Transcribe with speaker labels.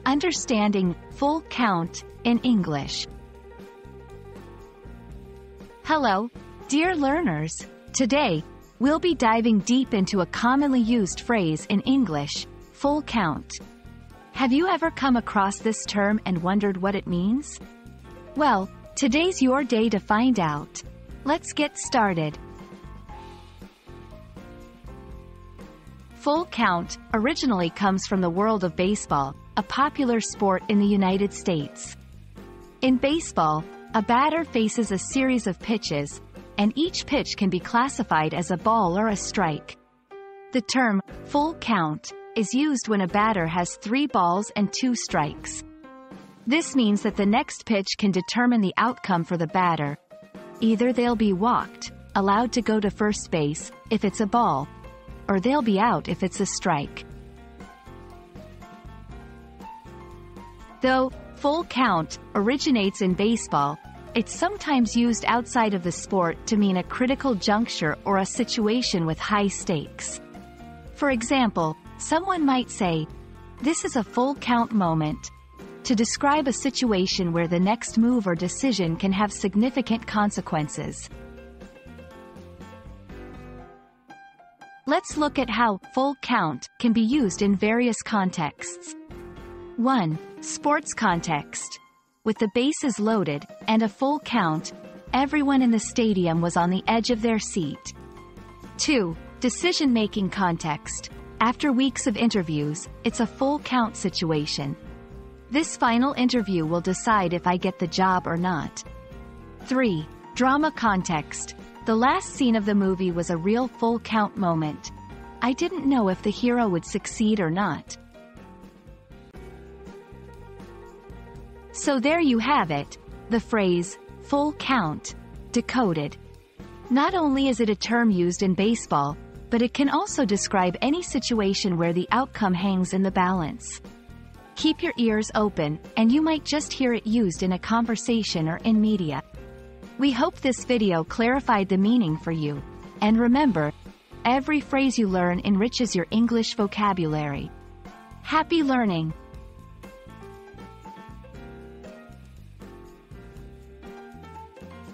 Speaker 1: Understanding full count in English. Hello, dear learners. Today, we'll be diving deep into a commonly used phrase in English, full count. Have you ever come across this term and wondered what it means? Well, today's your day to find out. Let's get started. Full count originally comes from the world of baseball, a popular sport in the United States. In baseball, a batter faces a series of pitches, and each pitch can be classified as a ball or a strike. The term, full count, is used when a batter has 3 balls and 2 strikes. This means that the next pitch can determine the outcome for the batter. Either they'll be walked, allowed to go to first base, if it's a ball, or they'll be out if it's a strike. Though full count originates in baseball, it's sometimes used outside of the sport to mean a critical juncture or a situation with high stakes. For example, someone might say, "This is a full count moment," to describe a situation where the next move or decision can have significant consequences. Let's look at how full count can be used in various contexts. 1. Sports context. With the bases loaded, and a full count, everyone in the stadium was on the edge of their seat. 2. Decision-making context. After weeks of interviews, it's a full count situation. This final interview will decide if I get the job or not. 3. Drama context. The last scene of the movie was a real full count moment. I didn't know if the hero would succeed or not. So there you have it, the phrase, full count, decoded. Not only is it a term used in baseball, but it can also describe any situation where the outcome hangs in the balance. Keep your ears open, and you might just hear it used in a conversation or in media. We hope this video clarified the meaning for you. And remember, every phrase you learn enriches your English vocabulary. Happy learning!